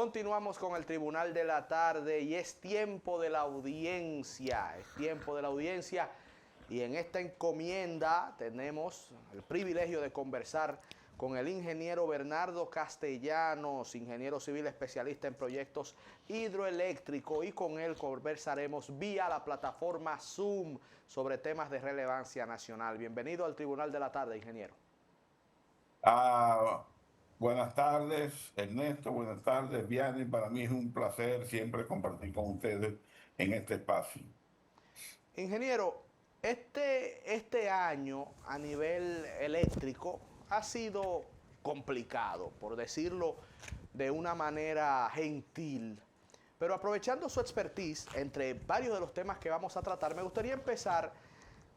Continuamos con el Tribunal de la Tarde y es tiempo de la audiencia, y en esta encomienda tenemos el privilegio de conversar con el ingeniero Bernardo Castellanos, ingeniero civil especialista en proyectos hidroeléctricos, y con él conversaremos vía la plataforma Zoom sobre temas de relevancia nacional. Bienvenido al Tribunal de la Tarde, ingeniero. Buenas tardes, Ernesto. Buenas tardes, Vianney. Para mí es un placer siempre compartir con ustedes en este espacio. Ingeniero, este año a nivel eléctrico ha sido complicado, por decirlo de una manera gentil. Pero aprovechando su expertise entre varios de los temas que vamos a tratar, me gustaría empezar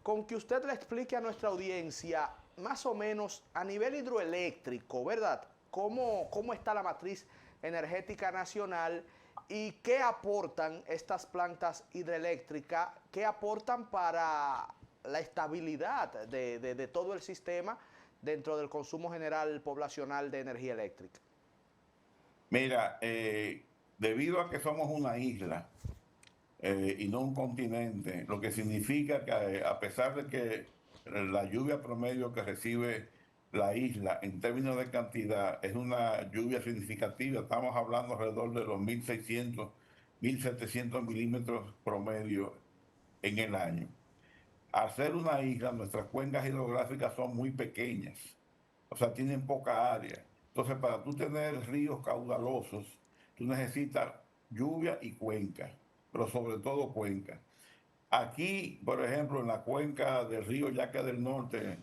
con que usted le explique a nuestra audiencia más o menos a nivel hidroeléctrico, ¿verdad? ¿Cómo está la matriz energética nacional y qué aportan estas plantas hidroeléctricas, qué aportan para la estabilidad de todo el sistema dentro del consumo general poblacional de energía eléctrica? Mira, debido a que somos una isla y no un continente, lo que significa que a pesar de que la lluvia promedio que recibe la isla en términos de cantidad es una lluvia significativa, estamos hablando alrededor de los 1.600, 1.700 milímetros promedio en el año. Al ser una isla, nuestras cuencas hidrográficas son muy pequeñas, o sea, tienen poca área. Entonces, para tú tener ríos caudalosos, tú necesitas lluvia y cuenca, pero sobre todo cuenca. Aquí, por ejemplo, en la cuenca del río Yaque del Norte,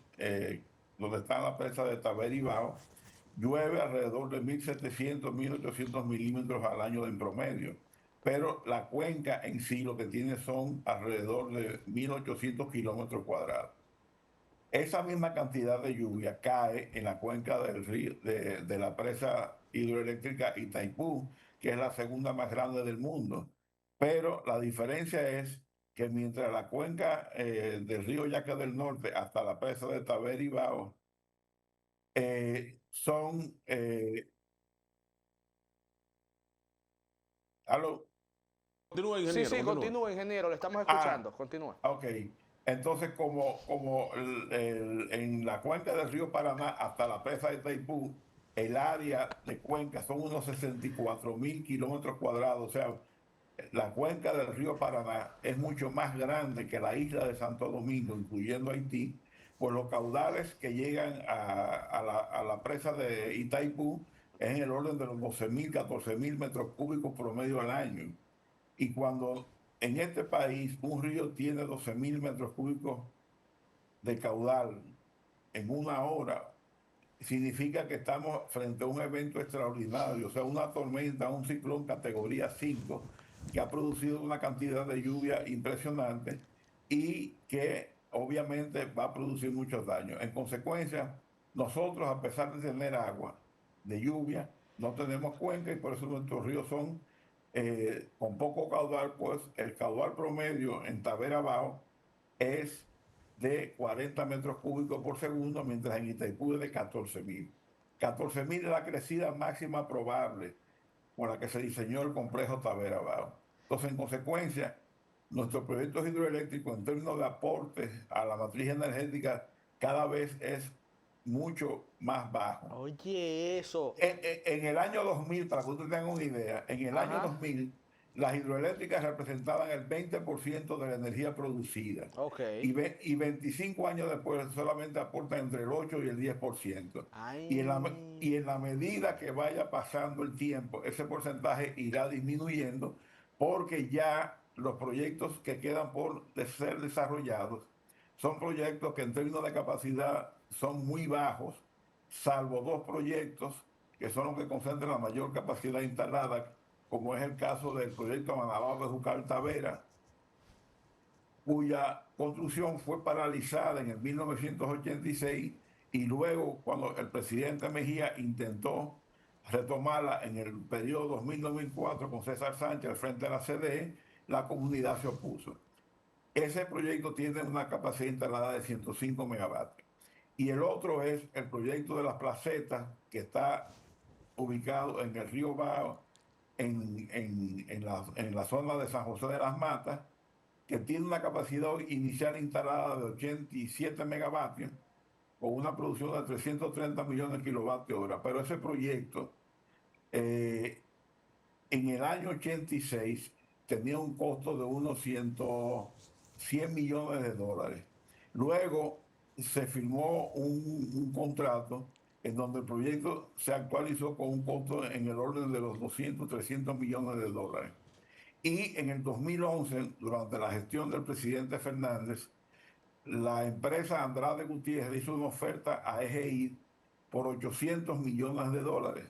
donde está la presa de Taberibao, llueve alrededor de 1.700, 1.800 milímetros al año en promedio. Pero la cuenca en sí lo que tiene son alrededor de 1.800 kilómetros cuadrados. Esa misma cantidad de lluvia cae en la cuenca del río, de la presa hidroeléctrica Itaipú, que es la segunda más grande del mundo. Pero la diferencia es que mientras la cuenca del río Yaque del Norte hasta la presa de Taberibao son... ¿aló? Continúe, ingeniero. Sí, continúe, ingeniero, le estamos Ah, escuchando, continúa. ok. Entonces, como en la cuenca del río Paraná hasta la presa de Itaipú, el área de cuenca son unos 64.000 kilómetros cuadrados. O sea, la cuenca del río Paraná es mucho más grande que la isla de Santo Domingo, incluyendo Haití, por los caudales que llegan a la presa de Itaipú es en el orden de los 12.000, 14.000 metros cúbicos promedio al año. Y cuando en este país un río tiene 12.000 metros cúbicos de caudal en una hora, significa que estamos frente a un evento extraordinario, o sea, una tormenta, un ciclón categoría 5, que ha producido una cantidad de lluvia impresionante y que obviamente va a producir muchos daños. En consecuencia, nosotros, a pesar de tener agua de lluvia, no tenemos cuenca y por eso nuestros ríos son con poco caudal, pues el caudal promedio en Tavera Bajo es de 40 metros cúbicos por segundo, mientras en Itaipú es de 14.000. 14.000 es la crecida máxima probable con la que se diseñó el complejo Tavera Bajo. Entonces, en consecuencia, nuestros proyectos hidroeléctricos en términos de aportes a la matriz energética cada vez es mucho más bajo. Oye, eso. En el año 2000, para que ustedes tengan una idea, en el año Ajá. 2000 las hidroeléctricas representaban el 20% de la energía producida Ok. y 25 años después solamente aportan entre el 8 y el 10%. Ay. Y en la medida que vaya pasando el tiempo, ese porcentaje irá disminuyendo porque ya los proyectos que quedan por ser desarrollados son proyectos que en términos de capacidad son muy bajos, salvo dos proyectos que son los que concentran la mayor capacidad instalada, como es el caso del proyecto Manabao de Jucal Tavera, cuya construcción fue paralizada en el 1986 y luego cuando el presidente Mejía intentó retomarla en el periodo 2000-2004 con César Sánchez al frente de la CDE, la comunidad se opuso. Ese proyecto tiene una capacidad instalada de 105 megavatios. Y el otro es el proyecto de las placetas que está ubicado en el río Bao en la zona de San José de las Matas, que tiene una capacidad inicial instalada de 87 megavatios, con una producción de 330 millones de kilovatios hora. Pero ese proyecto, eh, en el año 86, tenía un costo de unos 100 millones de dólares. Luego se firmó un contrato en donde el proyecto se actualizó con un costo en el orden de los 200, 300 millones de dólares. Y en el 2011, durante la gestión del presidente Fernández, la empresa Andrade Gutiérrez hizo una oferta a EGI por 800 millones de dólares,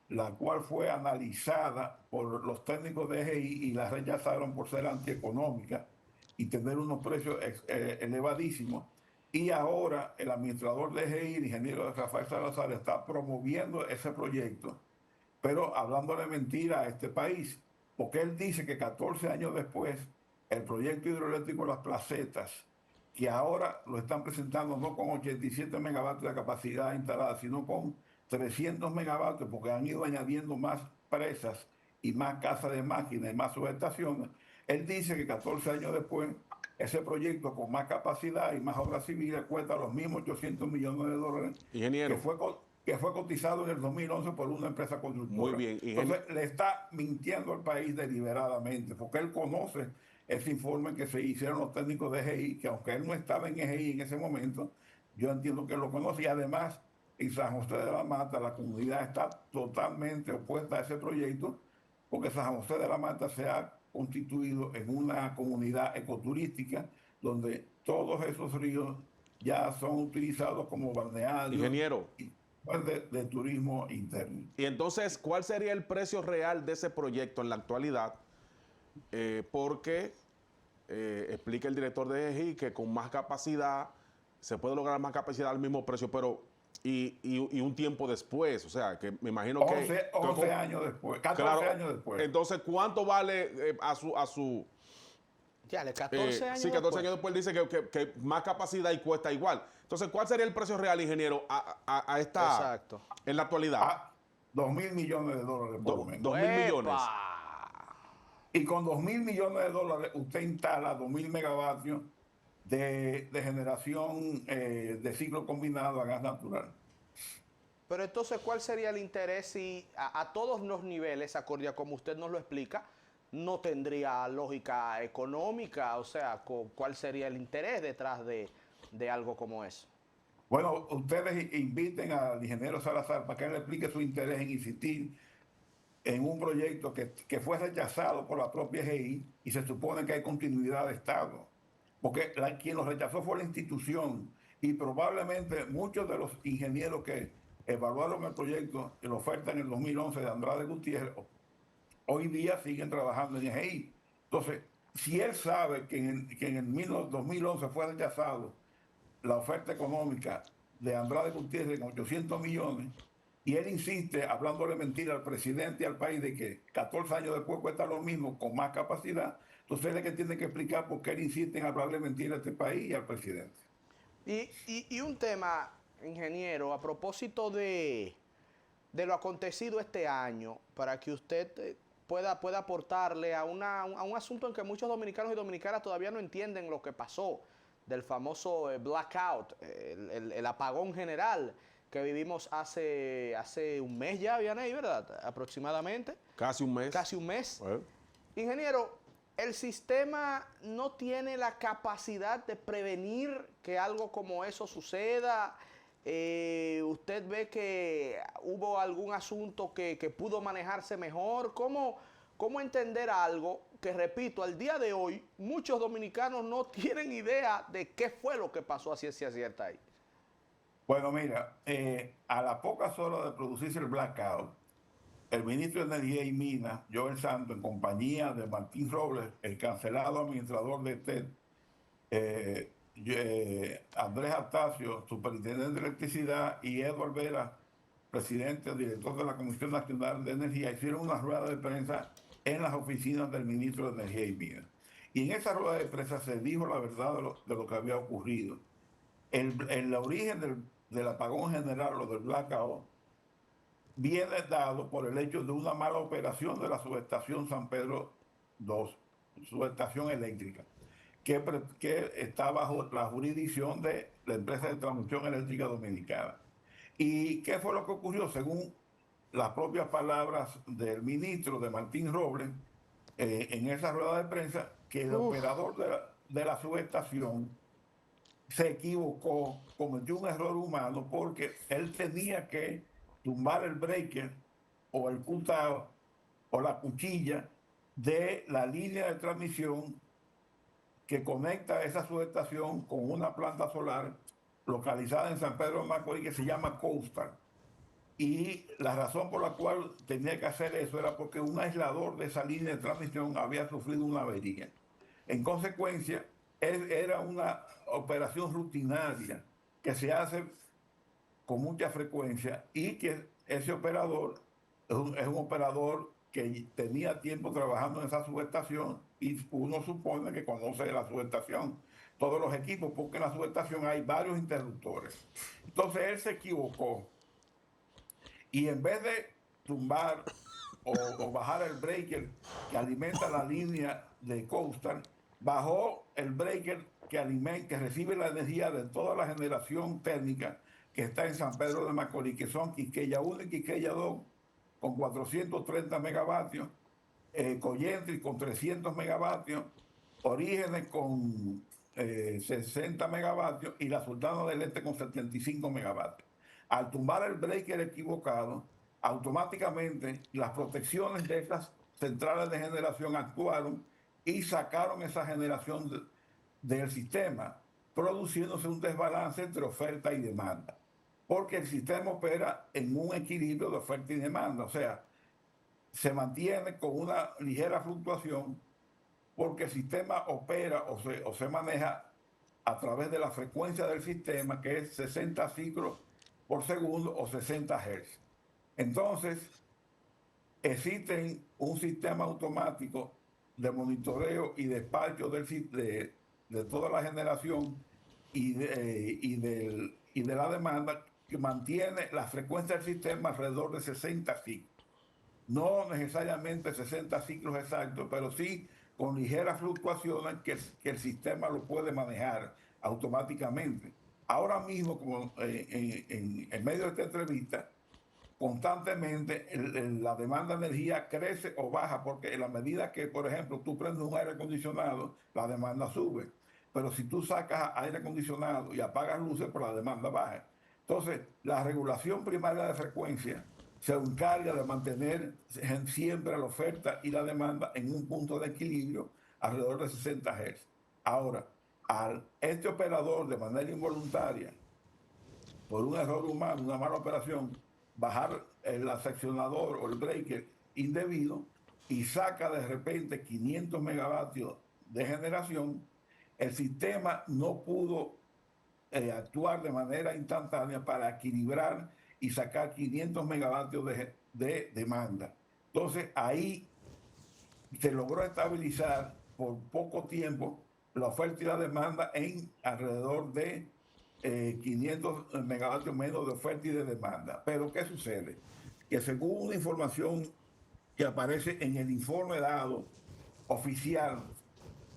la cual fue analizada por los técnicos de EGI y la rechazaron por ser antieconómica y tener unos precios elevadísimos. Y ahora el administrador de EGI, el ingeniero Rafael Salazar, está promoviendo ese proyecto, pero hablándole mentira a este país, porque él dice que 14 años después, el proyecto hidroeléctrico Las Placetas, que ahora lo están presentando no con 87 megavatios de capacidad instalada, sino con 300 megavatios, porque han ido añadiendo más presas y más casas de máquinas y más subestaciones. Él dice que 14 años después, ese proyecto con más capacidad y más obras civiles cuesta los mismos 800 millones de dólares Ingeniero, que fue cotizado en el 2011 por una empresa muy constructora. bien. Entonces, le está mintiendo al país deliberadamente, porque él conoce ese informe que se hicieron los técnicos de EGI, que aunque él no estaba en EGI en ese momento, yo entiendo que él lo conoce. Y además, en San José de la Mata, la comunidad está totalmente opuesta a ese proyecto, porque San José de la Mata se ha constituido en una comunidad ecoturística donde todos esos ríos ya son utilizados como balnearios Ingeniero, y de turismo interno. y entonces, ¿cuál sería el precio real de ese proyecto en la actualidad? Porque explica el director de EGI que con más capacidad se puede lograr más capacidad al mismo precio, pero y un tiempo después, o sea, que me imagino 11 años después, 14 claro, años después. entonces, ¿cuánto vale a su Ya, le 14 años sí, 14 años después dice que más capacidad y cuesta igual. Entonces, ¿cuál sería el precio real, ingeniero, a esta, Exacto. en la actualidad? A 2.000 millones de dólares por lo menos. 2.000 millones. Y con 2.000 millones de dólares usted instala 2.000 megavatios de generación de ciclo combinado a gas natural. Pero entonces, ¿cuál sería el interés si a todos los niveles, acorde a como usted nos lo explica, no tendría lógica económica? O sea, ¿cuál sería el interés detrás de algo como eso? Bueno, ustedes inviten al ingeniero Salazar para que él explique su interés en insistir en un proyecto que fue rechazado por la propia EGI y se supone que hay continuidad de Estado. Porque quien lo rechazó fue la institución y probablemente muchos de los ingenieros que evaluaron el proyecto y la oferta en el 2011 de Andrade Gutiérrez, hoy día siguen trabajando en EGI. Entonces, si él sabe que en el 2011 fue rechazado la oferta económica de Andrade Gutiérrez con 800 millones, y él insiste, hablándole mentira al presidente y al país, de que 14 años después cuesta lo mismo con más capacidad, entonces él es que tiene que explicar por qué él insiste en hablarle mentira a este país y al presidente. Y un tema, ingeniero, a propósito de lo acontecido este año, para que usted pueda aportarle a un asunto en que muchos dominicanos y dominicanas todavía no entienden lo que pasó, del famoso blackout, el apagón general que vivimos hace un mes ya, Vianey, ¿verdad? Aproximadamente. Casi un mes. Casi un mes. Ingeniero, el sistema no tiene la capacidad de prevenir que algo como eso suceda. ¿Usted ve que hubo algún asunto que pudo manejarse mejor? ¿Cómo entender algo que, repito, al día de hoy muchos dominicanos no tienen idea de qué fue lo que pasó a ciencia cierta ahí? Bueno, mira, a las pocas horas de producirse el blackout, el ministro de Energía y Minas, Joel Santos, en compañía de Martín Robles, el cancelado administrador de TED, Andrés Astacio, superintendente de electricidad, y Edward Vera, presidente, director de la Comisión Nacional de Energía, hicieron una rueda de prensa en las oficinas del ministro de Energía y Minas. Y en esa rueda de prensa se dijo la verdad de lo que había ocurrido. El origen del apagón general o del blackout viene dado por el hecho de una mala operación de la subestación San Pedro II, subestación eléctrica, que está bajo la jurisdicción de la empresa de transmisión eléctrica dominicana. ¿Y qué fue lo que ocurrió? Según las propias palabras del ministro de Martín Robles, en esa rueda de prensa, que el operador de la subestación se equivocó, cometió un error humano porque él tenía que tumbar el breaker o el cutao o la cuchilla de la línea de transmisión que conecta esa subestación con una planta solar localizada en San Pedro de Macorís que se llama Coastal. Y la razón por la cual tenía que hacer eso era porque un aislador de esa línea de transmisión había sufrido una avería. En consecuencia, era una operación rutinaria que se hace con mucha frecuencia y que ese operador es un operador que tenía tiempo trabajando en esa subestación y uno supone que conoce la subestación, todos los equipos, porque en la subestación hay varios interruptores. Entonces él se equivocó y en vez de tumbar o bajar el breaker que alimenta la línea de Coastal, bajó el breaker que recibe la energía de toda la generación térmica que está en San Pedro de Macorís, que son Quisqueya 1 y Quisqueya 2, con 430 megavatios, Collentris con 300 megavatios, Orígenes con 60 megavatios y la Sultana del Este con 75 megavatios. Al tumbar el breaker equivocado, automáticamente las protecciones de estas centrales de generación actuaron y sacaron esa generación del sistema, produciéndose un desbalance entre oferta y demanda, porque el sistema opera en un equilibrio de oferta y demanda, o sea, se mantiene con una ligera fluctuación porque el sistema opera o se maneja a través de la frecuencia del sistema, que es 60 ciclos por segundo o 60 Hz. Entonces, existe un sistema automático de monitoreo y despacho de toda la generación y de la demanda que mantiene la frecuencia del sistema alrededor de 60 ciclos. No necesariamente 60 ciclos exactos, pero sí con ligeras fluctuaciones que el sistema lo puede manejar automáticamente. Ahora mismo, como en medio de esta entrevista, constantemente la demanda de energía crece o baja, porque en la medida que, por ejemplo, tú prendes un aire acondicionado, la demanda sube. Pero si tú sacas aire acondicionado y apagas luces, pues la demanda baja. Entonces, la regulación primaria de frecuencia se encarga de mantener siempre la oferta y la demanda en un punto de equilibrio alrededor de 60 Hz. Ahora, este operador de manera involuntaria, por un error humano, una mala operación, bajar el seccionador o el breaker indebido y saca de repente 500 megavatios de generación, el sistema no pudo actuar de manera instantánea para equilibrar y sacar 500 megavatios de demanda. Entonces ahí se logró estabilizar por poco tiempo la oferta y la demanda en alrededor de 500 megavatios menos de oferta y de demanda. Pero ¿qué sucede? Que según una información que aparece en el informe dado oficial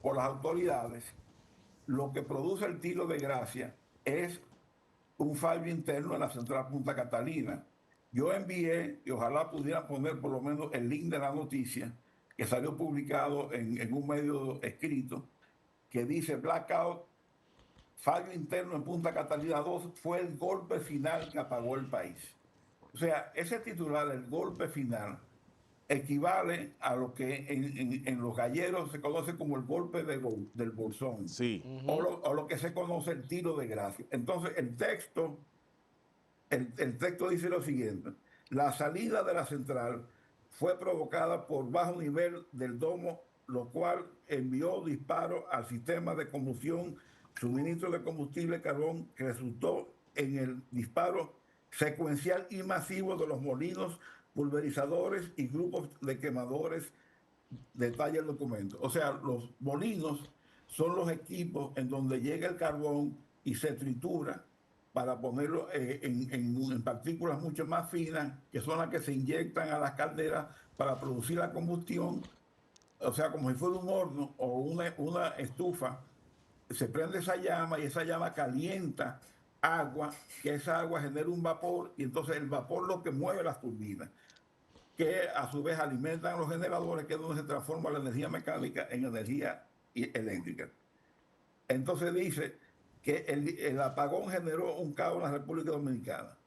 por las autoridades, lo que produce el tiro de gracia es un fallo interno en la central Punta Catalina. Yo envié, y ojalá pudieran poner por lo menos el link de la noticia, que salió publicado en un medio escrito, que dice blackout, fallo interno en Punta Catalina 2 fue el golpe final que apagó el país. O sea, ese titular, el golpe final, equivale a lo que en los galleros se conoce como el golpe del bolsón. Sí. O lo que se conoce el tiro de gracia. Entonces, el texto dice lo siguiente: la salida de la central fue provocada por bajo nivel del domo, lo cual envió disparo al sistema de combustión, suministro de combustible carbón, que resultó en el disparo secuencial y masivo de los molinos pulverizadores y grupos de quemadores, detalla el documento. O sea, los molinos son los equipos en donde llega el carbón y se tritura para ponerlo en partículas mucho más finas, que son las que se inyectan a las calderas para producir la combustión, o sea, como si fuera un horno o una estufa. Se prende esa llama y esa llama calienta agua, que esa agua genera un vapor y entonces el vapor lo que mueve las turbinas, que a su vez alimentan los generadores, que es donde se transforma la energía mecánica en energía eléctrica. Entonces dice que el apagón generó un caos en la República Dominicana.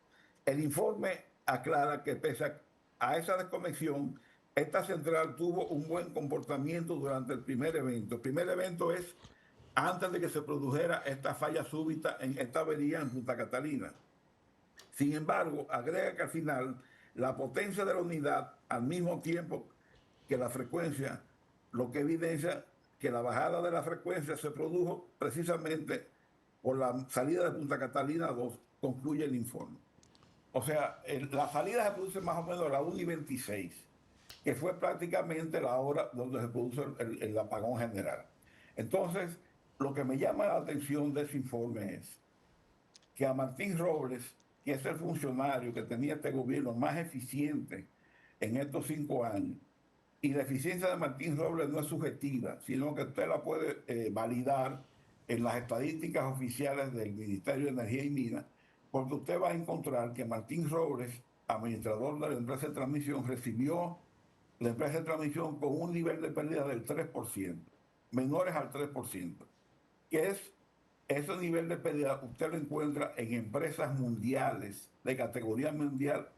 El informe aclara que pese a esa desconexión, esta central tuvo un buen comportamiento durante el primer evento. El primer evento es antes de que se produjera esta falla súbita en esta avería en Punta Catalina. Sin embargo, agrega que al final la potencia de la unidad, al mismo tiempo que la frecuencia, lo que evidencia que la bajada de la frecuencia se produjo precisamente por la salida de Punta Catalina 2, concluye el informe. O sea, la salida se produce más o menos a la 1:26, que fue prácticamente la hora donde se produce el apagón general. Entonces, lo que me llama la atención de ese informe es que a Martín Robles, que es el funcionario que tenía este gobierno más eficiente en estos 5 años, y la eficiencia de Martín Robles no es subjetiva, sino que usted la puede validar en las estadísticas oficiales del Ministerio de Energía y Minas, porque usted va a encontrar que Martín Robles, administrador de la empresa de transmisión, recibió la empresa de transmisión con un nivel de pérdida del 3%, menores al 3%, que es ese nivel de pérdida, usted lo encuentra en empresas mundiales, de categoría mundial,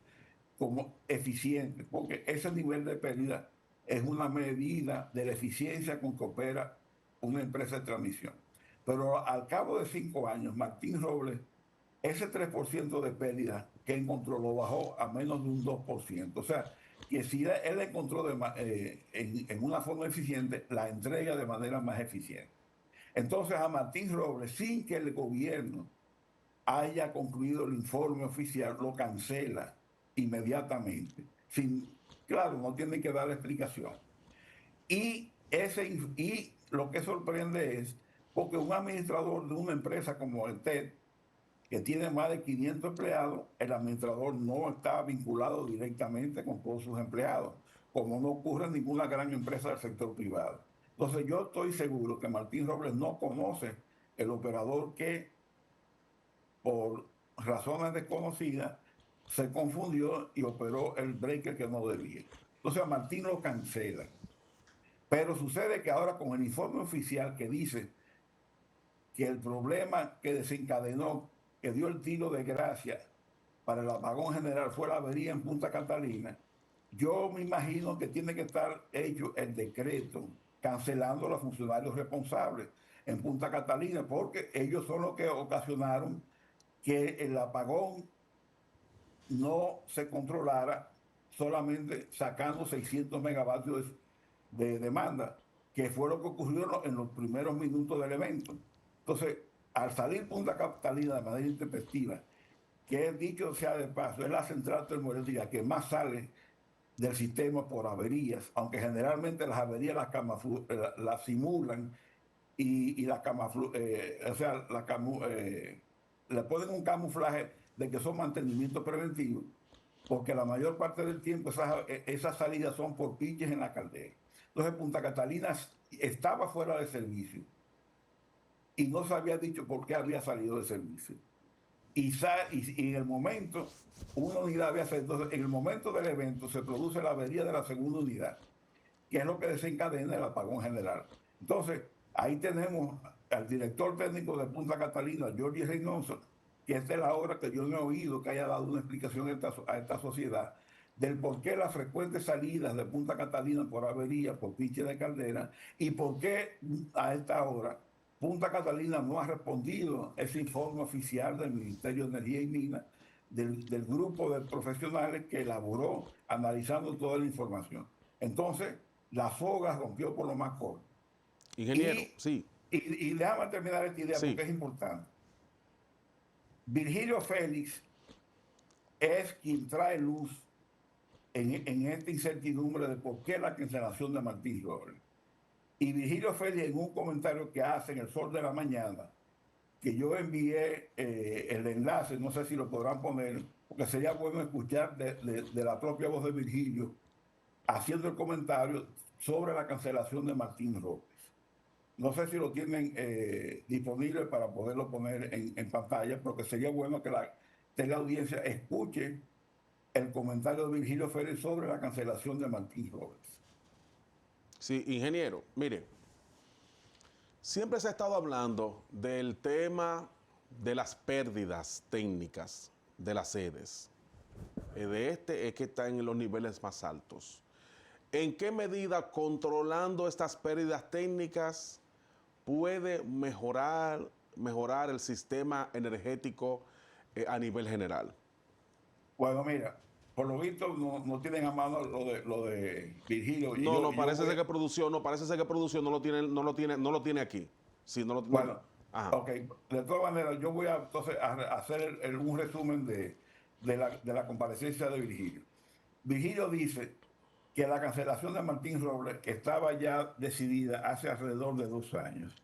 como eficiente, porque ese nivel de pérdida es una medida de la eficiencia con que opera una empresa de transmisión. Pero al cabo de 5 años, Martín Robles, ese 3% de pérdida que encontró lo bajó a menos de un 2%. O sea, que si él encontró en una forma eficiente, la entrega de manera más eficiente. Entonces a Martín Robles, sin que el gobierno haya concluido el informe oficial, lo cancela inmediatamente. Claro, no tiene que dar explicación. Y lo que sorprende es, porque un administrador de una empresa como el TED, que tiene más de 500 empleados, el administrador no está vinculado directamente con todos sus empleados, como no ocurre en ninguna gran empresa del sector privado. Entonces yo estoy seguro que Martín Robles no conoce el operador que, por razones desconocidas, se confundió y operó el breaker que no debía. Entonces a Martín lo cancela. Pero sucede que ahora con el informe oficial que dice que el problema que desencadenó, que dio el tiro de gracia para el apagón general fue la avería en Punta Catalina, yo me imagino que tiene que estar hecho el decreto cancelando a los funcionarios responsables en Punta Catalina, porque ellos son los que ocasionaron que el apagón no se controlara solamente sacando 600 megavatios de demanda, que fue lo que ocurrió en los primeros minutos del evento. Entonces, al salir Punta Catalina de manera intempestiva, que dicho sea de paso, es la central termoeléctrica que más sale del sistema por averías, aunque generalmente las averías las simulan y la o sea, le ponen un camuflaje de que son mantenimientos preventivos, porque la mayor parte del tiempo esas salidas son por piches en la caldera. Entonces Punta Catalina estaba fuera de servicio y no se había dicho por qué había salido de servicio. Y en el momento, una unidad había salido. Entonces, en el momento del evento se produce la avería de la segunda unidad, que es lo que desencadena el apagón general. Entonces, ahí tenemos al director técnico de Punta Catalina, Jorge Reynoso, que esta es la hora que yo no he oído que haya dado una explicación a esta sociedad del por qué las frecuentes salidas de Punta Catalina por avería, por pinche de caldera, y por qué a esta hora Punta Catalina no ha respondido ese informe oficial del Ministerio de Energía y Minas, del grupo de profesionales que elaboró analizando toda la información. Entonces, la soga rompió por lo más corto. Ingeniero, sí. Y déjame terminar esta idea porque es importante. Virgilio Félix es quien trae luz en esta incertidumbre de por qué la cancelación de Martín Robles. Y Virgilio Félix, en un comentario que hace en El Sol de la Mañana, que yo envié el enlace, no sé si lo podrán poner, porque sería bueno escuchar de la propia voz de Virgilio haciendo el comentario sobre la cancelación de Martín Robles. No sé si lo tienen disponible para poderlo poner en pantalla, porque sería bueno que la audiencia escuche el comentario de Virgilio Félix sobre la cancelación de Martín Robles. Sí, ingeniero, mire, siempre se ha estado hablando del tema de las pérdidas técnicas de las sedes. De este es que está en los niveles más altos. ¿En qué medida controlando estas pérdidas técnicas puede mejorar el sistema energético a nivel general? Bueno, mira, por lo visto no tienen a mano lo de Virgilio. Parece ser que producción no lo tiene aquí. Sí, Bueno, ajá. ok, de todas maneras, yo voy a entonces a hacer un resumen de la comparecencia de Virgilio. Virgilio dice que la cancelación de Martín Robles estaba ya decidida hace alrededor de 2 años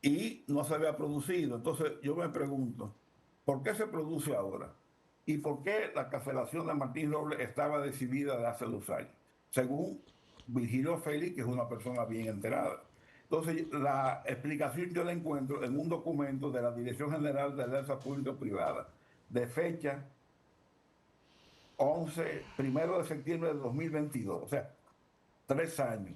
y no se había producido. Entonces yo me pregunto, ¿por qué se produce ahora? ¿Y por qué la cancelación de Martín Robles estaba decidida de hace 2 años? Según Virgilio Félix, que es una persona bien enterada. Entonces, la explicación yo la encuentro en un documento de la Dirección General de Alianza Público-Privada, de fecha 1 de septiembre de 2022, o sea, 3 años.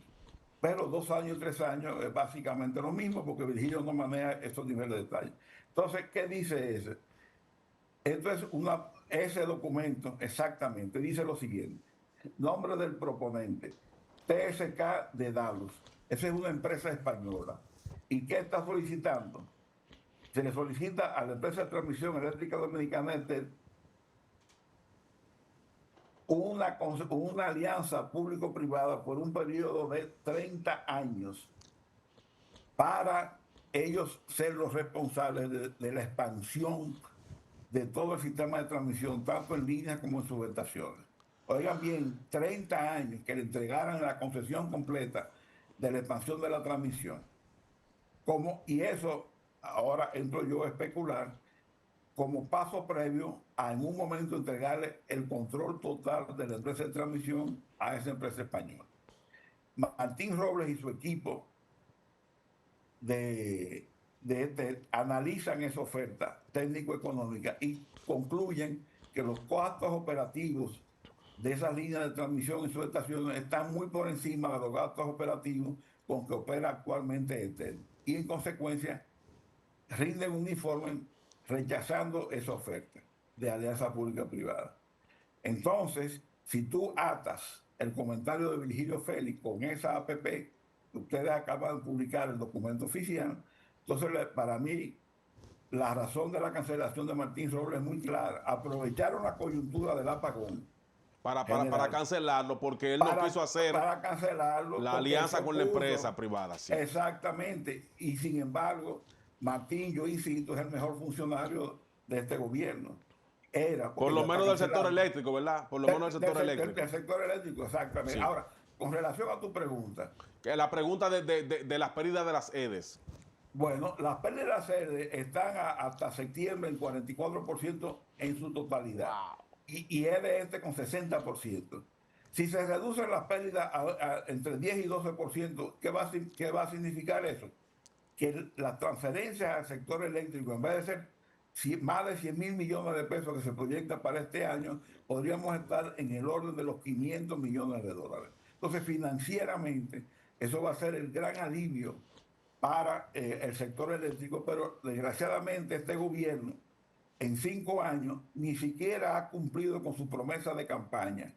Pero 2 años y 3 años es básicamente lo mismo, porque Virgilio no maneja estos niveles de detalle. Entonces, ¿qué dice ese? Entonces, ese documento exactamente dice lo siguiente: nombre del proponente, TSK de Dalus. Esa es una empresa española. ¿Y qué está solicitando? Se le solicita a la empresa de transmisión eléctrica dominicana una alianza público-privada por un periodo de 30 años para ellos ser los responsables de la expansión de todo el sistema de transmisión, tanto en línea como en subestaciones. Oigan bien, 30 años que le entregaran la concesión completa de la expansión de la transmisión. Y eso, ahora entro yo a especular, como paso previo a en un momento entregarle el control total de la empresa de transmisión a esa empresa española. Martín Robles y su equipo analizan esa oferta técnico-económica y concluyen que los costos operativos de esas líneas de transmisión y subestaciones están muy por encima de los gastos operativos con que opera actualmente ETEL. Y en consecuencia rinden un informe rechazando esa oferta de alianza pública-privada. Entonces, si tú atas el comentario de Virgilio Félix con esa APP, ustedes acaban de publicar el documento oficial, entonces para mí la razón de la cancelación de Martín Robles es muy clara. Aprovecharon la coyuntura del apagón para cancelarlo, porque él no quiso hacer para cancelarlo, la alianza con la empresa privada. Sí. Exactamente. Y sin embargo, Martín, yo insisto, es el mejor funcionario de este gobierno. Por lo menos del sector eléctrico, ¿verdad? Por lo menos del sector eléctrico. Del sector eléctrico, exactamente. Sí. Ahora, con relación a tu pregunta. Que la pregunta de las pérdidas de las EDES. Bueno, las pérdidas de las EDES están hasta septiembre en 44% en su totalidad. Wow. Y EDE con 60%. Si se reducen las pérdidas entre 10 y 12%, ¿qué va a significar eso? Que las transferencias al sector eléctrico, en vez de ser más de 100.000 millones de pesos que se proyecta para este año, podríamos estar en el orden de los 500 millones de dólares. Entonces, financieramente, eso va a ser el gran alivio para el sector eléctrico, pero desgraciadamente este gobierno en 5 años ni siquiera ha cumplido con su promesa de campaña,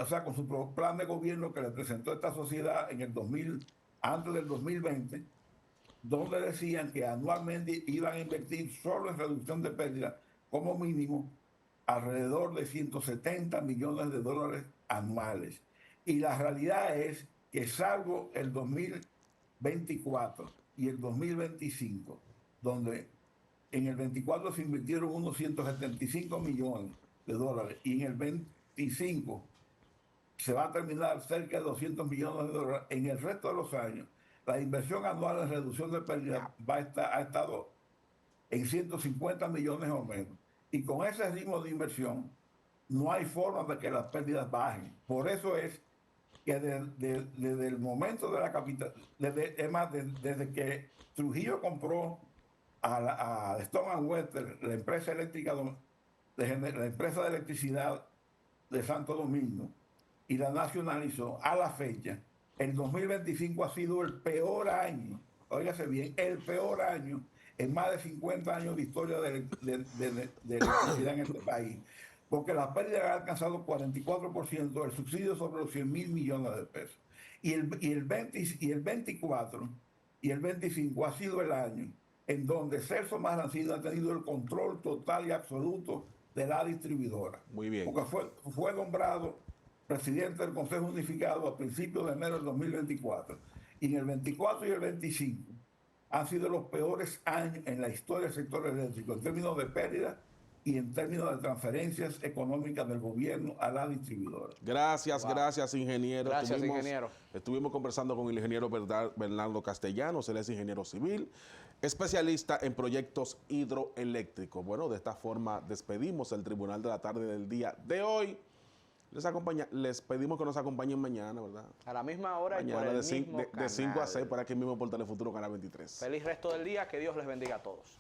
o sea, con su plan de gobierno que le presentó esta sociedad en antes del 2020, donde decían que anualmente iban a invertir solo en reducción de pérdidas como mínimo alrededor de 170 millones de dólares anuales. Y la realidad es que salvo el 2024 y el 2025, donde en el 24 se invirtieron unos 175 millones de dólares y en el 25 se va a terminar cerca de 200 millones de dólares. En el resto de los años, la inversión anual en reducción de pérdidas ha estado en 150 millones o menos. Y con ese ritmo de inversión, no hay forma de que las pérdidas bajen. Por eso es que desde el momento de la capital, desde que Trujillo compró a Stone Webster, la empresa eléctrica, la empresa de electricidad de Santo Domingo, y la nacionalizó, a la fecha, el 2025 ha sido el peor año, óigase bien, el peor año en más de 50 años de historia de electricidad en este país, porque la pérdida ha alcanzado 44% del subsidio sobre los 100.000 millones de pesos. Y el 24 y el 25 ha sido el año en donde Celso Marrancino ha tenido el control total y absoluto de la distribuidora. Muy bien. Porque fue nombrado presidente del Consejo Unificado a principios de enero del 2024. Y en el 24 y el 25 han sido los peores años en la historia del sector eléctrico en términos de pérdida y en términos de transferencias económicas del gobierno a la distribuidora. Gracias, gracias, ingeniero. Gracias, ingeniero. Estuvimos conversando con el ingeniero Bernardo Castellanos, él es ingeniero civil, especialista en proyectos hidroeléctricos. Bueno, de esta forma despedimos el Tribunal de la Tarde del día de hoy. Les pedimos que nos acompañen mañana, ¿verdad? A la misma hora Mañana y por el de mismo canal. 5 a 6 por aquí mismo por Telefuturo Canal 23. Feliz resto del día, que Dios les bendiga a todos.